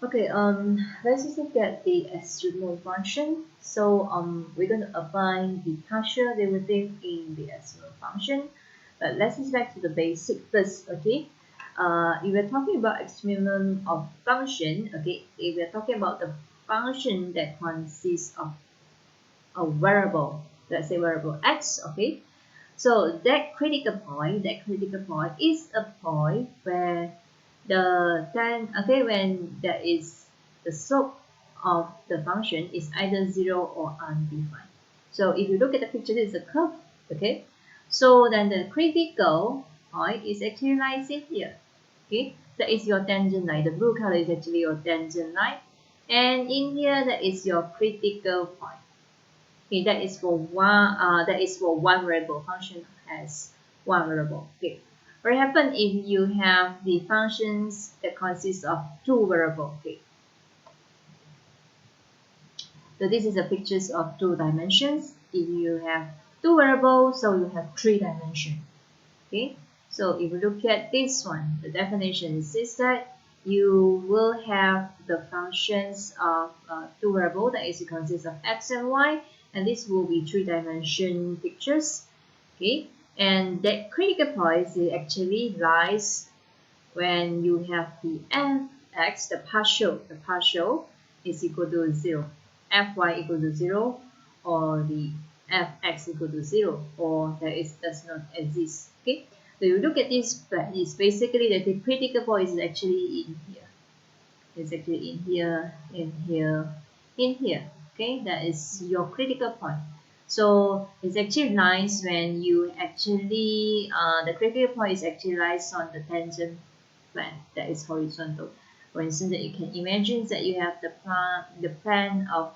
Okay, let's just look at the extremum function. So we're going to apply the partial derivative in the extremum function. But let's just back to the basic first, okay? If we're talking about extremum of function, okay, if we're talking about the function that consists of a variable, let's say variable x, okay? So that critical point is a point where when there is the slope of the function is either 0 or undefined. So if you look at the picture, this is a curve, okay? So then the critical point is actually lies in here, okay? That is your tangent line. The blue color is actually your tangent line, and in here that is your critical point. Okay, that is for one variable. Function has one variable. Okay. What happens if you have the functions that consist of two variables? Okay. So this is a pictures of two dimensions. If you have two variables, so you have three dimensions. Okay. So if you look at this one, the definition says that you will have the functions of two variables that is consists of x and y, and this will be three-dimension pictures. Okay, and that critical point actually lies when you have the fx, the partial is equal to 0, fy equal to 0, or the fx equal to 0, or does not exist. Okay, so you look at this, it's basically that the critical point is actually in here. It's actually in here, in here, in here. Okay, that is your critical point. So it's actually nice when you actually the critical point is actually lies on the tangent plane that is horizontal. For instance, that you can imagine that you have the plane of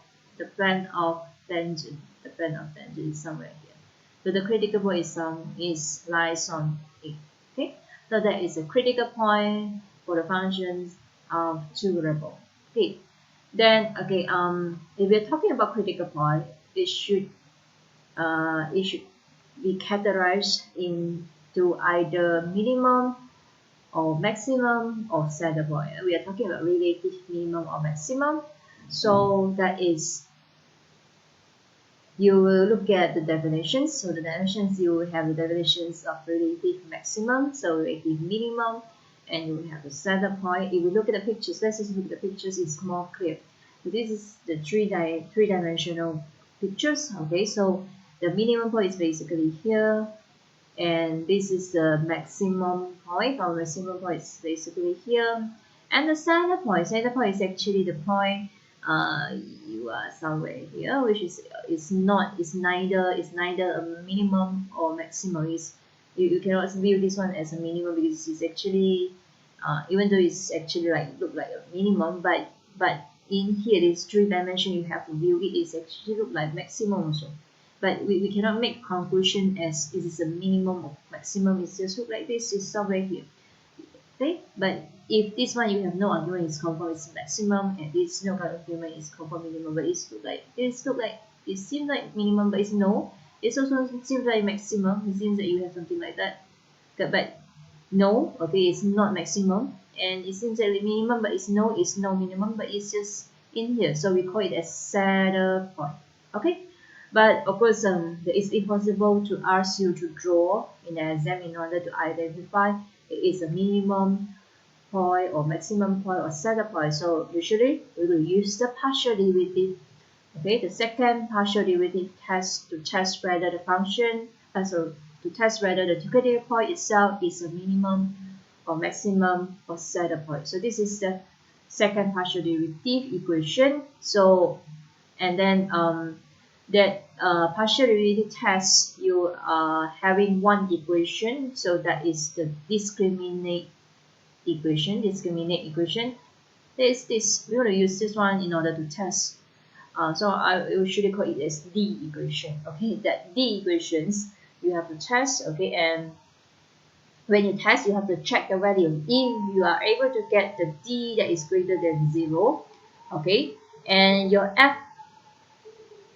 tangent. The plane of tangent is somewhere here. So the critical point is lies on it. Okay, so that is a critical point for the functions of two variables. Okay, then if we're talking about critical point, it should be categorized into either minimum or maximum or saddle point. We are talking about relative minimum or maximum. So that is, you will look at the definitions. So the definitions, you will have the definitions of relative maximum, so relative minimum, and you will have the saddle point. If you look at the pictures, let's just look at the pictures, it's more clear. So this is the three-dimensional pictures. Okay, so the minimum point is basically here, and this is the maximum point. Our maximum point is basically here, and the center point is actually the point you are somewhere here, which is neither a minimum or maximum. You cannot view this one as a minimum because it's actually even though it's actually look like a minimum, but in here this three dimension you have to view it is actually look like maximum also. But we cannot make conclusion as this is a minimum or maximum. It's just look like this is somewhere here. Okay, but if this one you have no argument, it's confirmed it's maximum, and this no argument is confirmed minimum, but it seems like minimum, but it's no. It also seems like maximum. It seems that you have something like that. Okay, but no, okay, it's not maximum, and it seems like minimum, but it's no minimum, but it's just in here. So we call it a saddle point. Okay. But of course, it's impossible to ask you to draw in an exam in order to identify it is a minimum point or maximum point or saddle point. So usually we will use the partial derivative. Okay, the second partial derivative test to test whether the function, to test whether the critical point itself is a minimum or maximum or saddle point. So this is the second partial derivative equation. So, and then that partial derivative test, you are having one equation, so that is the discriminate equation. There is this, we want to use this one in order to test. So I usually call it as D equation. Okay, that D equations you have to test. Okay, and when you test, you have to check the value. If you are able to get the D that is greater than 0, okay, and your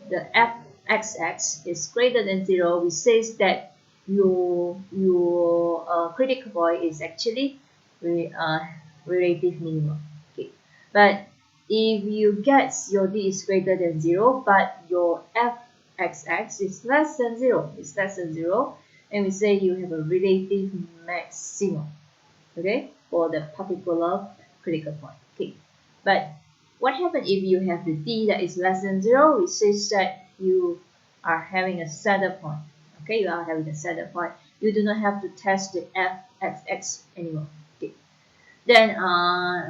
the fxx is greater than 0, which says that your critical point is actually relative minimum. Okay, But if you get your d is greater than 0, but your fxx is less than 0, and we say you have a relative maximum, okay, for the particular critical point. Okay, but what happens if you have the d that is less than 0? It says that you are having a saddle point. Okay, you are having a saddle point. You do not have to test the fxx anymore. Okay. Then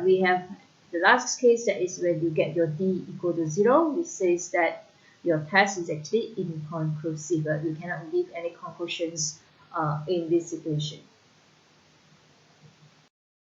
we have the last case, that is when you get your d equal to 0, which says that your test is actually inconclusive. You cannot give any conclusions in this situation.